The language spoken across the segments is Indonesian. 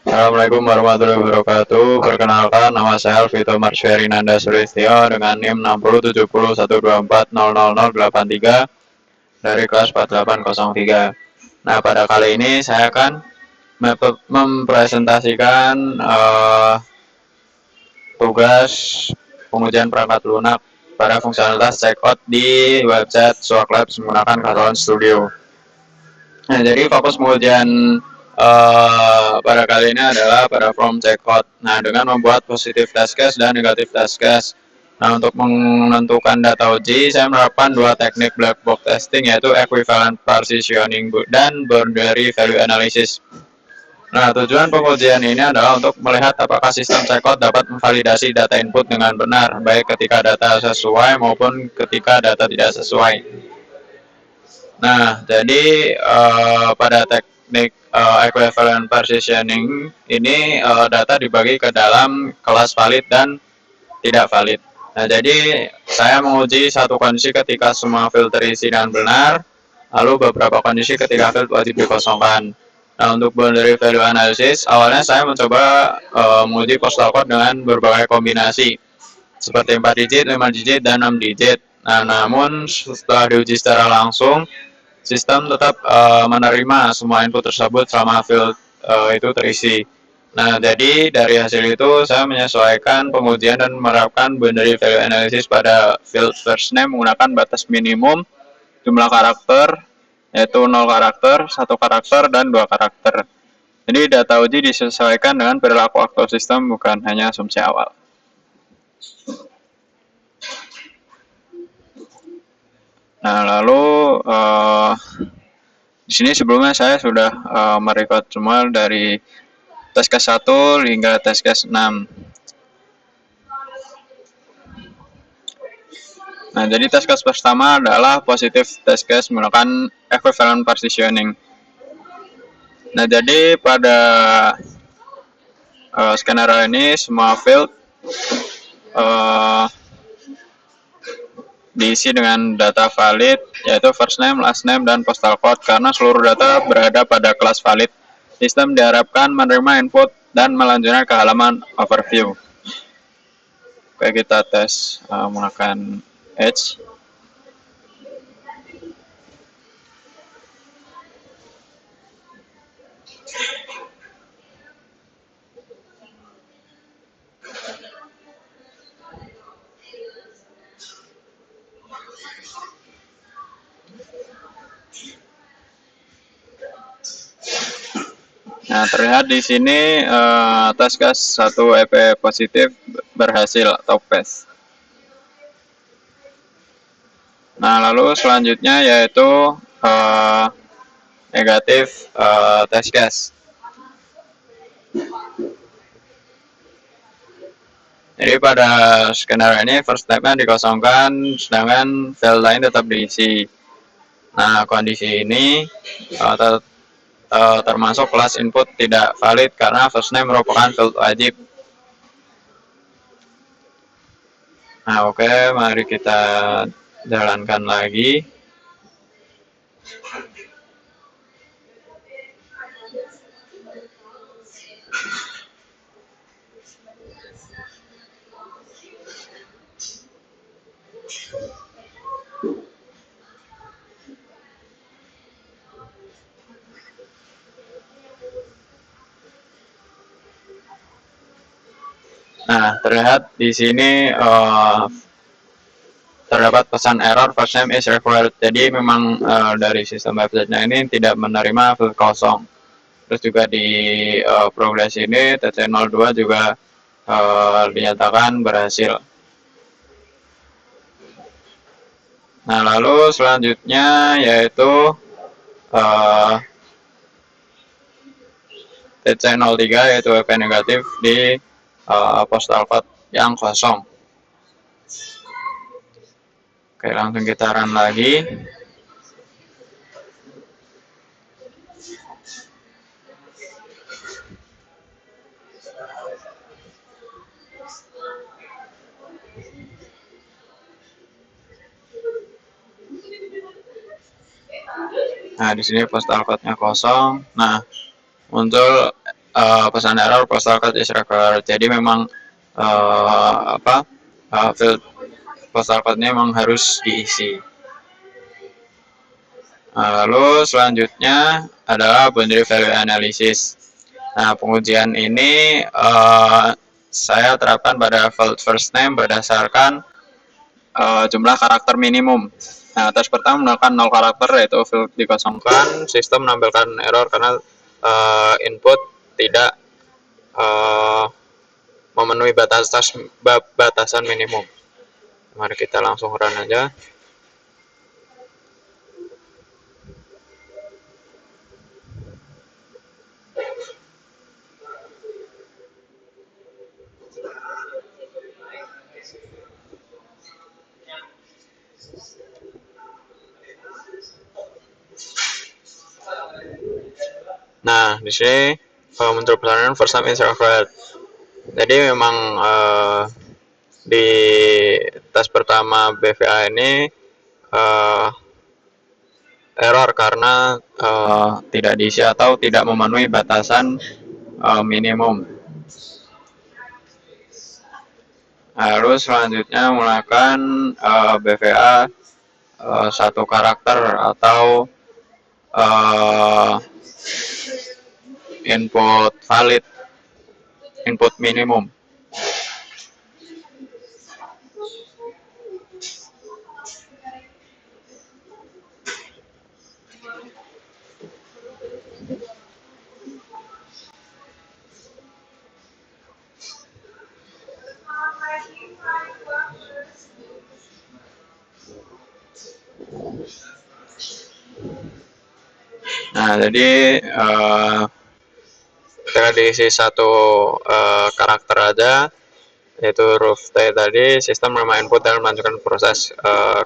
Assalamualaikum warahmatullahi wabarakatuh. Perkenalkan, nama saya Alvito Marsharinanda Nanda Sulistyo dengan NIM 607012400083 dari kelas 4803. Nah, pada kali ini saya akan mempresentasikan tugas pengujian perangkat lunak pada fungsionalitas checkout di website Swag Labs menggunakan Catalan Studio. Nah, jadi fokus pengujian pada kali ini adalah pada form checkout. Nah, dengan membuat positif test case dan negatif test case. Nah, untuk menentukan data uji, saya menerapkan dua teknik black box testing, yaitu equivalent partitioning dan boundary value analysis. Nah, tujuan pengujian ini adalah untuk melihat apakah sistem checkout dapat memvalidasi data input dengan benar, baik ketika data sesuai maupun ketika data tidak sesuai. Nah, jadi pada teknik equivalent partitioning ini data dibagi ke dalam kelas valid dan tidak valid. Nah, jadi saya menguji satu kondisi ketika semua field terisi dengan benar, lalu beberapa kondisi ketika field wajib dikosongkan. Nah, untuk boundary value analysis, awalnya saya mencoba menguji postal code dengan berbagai kombinasi, seperti 4 digit, 5 digit, dan 6 digit. Nah, namun setelah diuji secara langsung, sistem tetap menerima semua input tersebut selama field itu terisi. Nah, jadi dari hasil itu saya menyesuaikan pengujian dan menerapkan boundary value analysis pada field first name menggunakan batas minimum jumlah karakter, yaitu 0 karakter, 1 karakter, dan 2 karakter. Jadi data uji disesuaikan dengan perilaku aktor sistem, bukan hanya asumsi awal. Nah, lalu di sini sebelumnya saya sudah merecord semua dari test case 1 hingga test case 6. Nah, jadi test case pertama adalah positif test case menggunakan equivalent partitioning. Nah, jadi pada skenario ini semua field diisi dengan data valid, yaitu first name, last name, dan postal code. Karena seluruh data berada pada kelas valid, sistem diharapkan menerima input dan melanjutkan ke halaman overview. Oke, kita tes menggunakan Edge. Nah, terlihat di sini test case 1 EP positif berhasil atau pass. Nah, lalu selanjutnya yaitu negatif test case. Jadi pada skenario ini first step-nya dikosongkan, sedangkan file lain tetap diisi. Nah, kondisi ini termasuk kelas input tidak valid karena first name merupakan field wajib. Nah, oke, mari kita jalankan lagi. Nah, terlihat di sini terdapat pesan error first name is required. Jadi memang dari sistem website-nya ini tidak menerima field kosong. Terus juga di progres ini TC02 juga dinyatakan berhasil. Nah, lalu selanjutnya yaitu TC03 yaitu WP negatif di postal code yang kosong. Oke, langsung kita run lagi. Nah, di sini postal code-nya kosong. Nah, muncul pesan error postal code is required. Jadi memang field postal code-nya memang harus diisi. Lalu selanjutnya adalah boundary value analysis. Nah, pengujian ini saya terapkan pada field first name berdasarkan jumlah karakter minimum. Nah, tes pertama menggunakan 0 karakter, yaitu field dikosongkan, sistem menampilkan error karena input tidak memenuhi batasan minimum. Mari kita langsung run aja. Nah, di sini muncul pesanan first name is required. Jadi memang di tes pertama BVA ini error karena tidak diisi atau tidak memenuhi batasan minimum. Lalu selanjutnya menggunakan BVA satu karakter atau input valid, input minimum. Nah, jadi kita diisi satu karakter aja, yaitu huruf T tadi. Sistem menerima input dan melanjutkan proses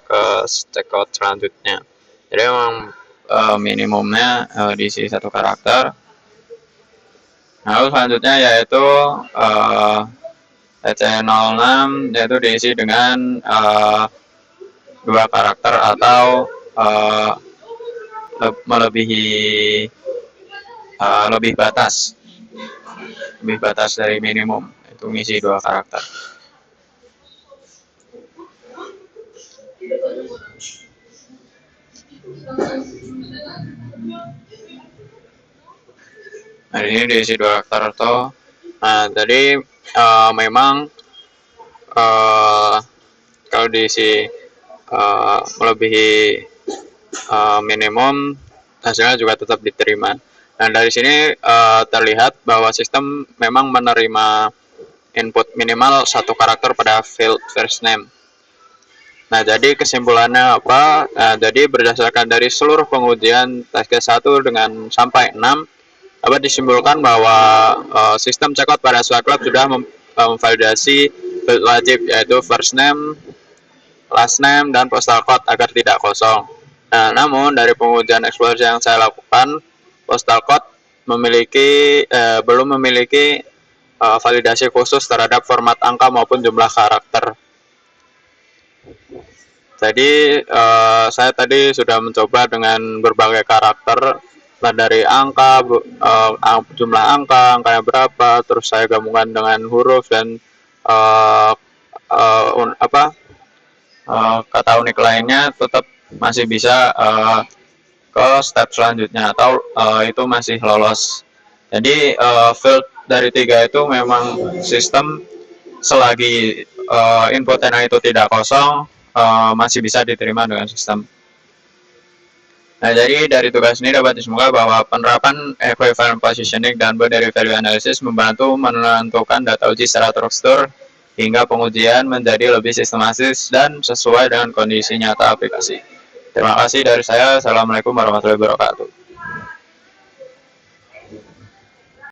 ke checkout selanjutnya. Jadi memang minimumnya diisi satu karakter. Lalu selanjutnya yaitu EC06, yaitu diisi dengan 2 karakter atau melebihi lebih batas dari minimum, itu ngisi 2 karakter. Nah, ini diisi 2 karakter atau tadi memang kalau diisi melebihi minimum, hasilnya juga tetap diterima. Nah, dari sini terlihat bahwa sistem memang menerima input minimal 1 karakter pada field first name. Nah, jadi kesimpulannya apa? Nah, jadi berdasarkan dari seluruh pengujian tes case 1 dengan sampai 6, dapat disimpulkan bahwa sistem checkout pada Swagger sudah memvalidasi field wajib, yaitu first name, last name, dan postal code agar tidak kosong. Nah, namun dari pengujian eksplorasi yang saya lakukan, postal code belum memiliki validasi khusus terhadap format angka maupun jumlah karakter. Jadi saya tadi sudah mencoba dengan berbagai karakter, dari angka, jumlah angkanya berapa, terus saya gabungkan dengan huruf dan kata unik lainnya, tetap masih bisa ke step selanjutnya atau itu masih lolos. Jadi field dari 3 itu memang sistem selagi inputnya itu tidak kosong, masih bisa diterima dengan sistem. Nah, jadi dari tugas ini dapat disimpulkan bahwa penerapan equivalent positioning dan boundary value analysis membantu menentukan data uji secara terstruktur hingga pengujian menjadi lebih sistematis dan sesuai dengan kondisi nyata aplikasi. Terima kasih dari saya. Assalamualaikum warahmatullahi wabarakatuh.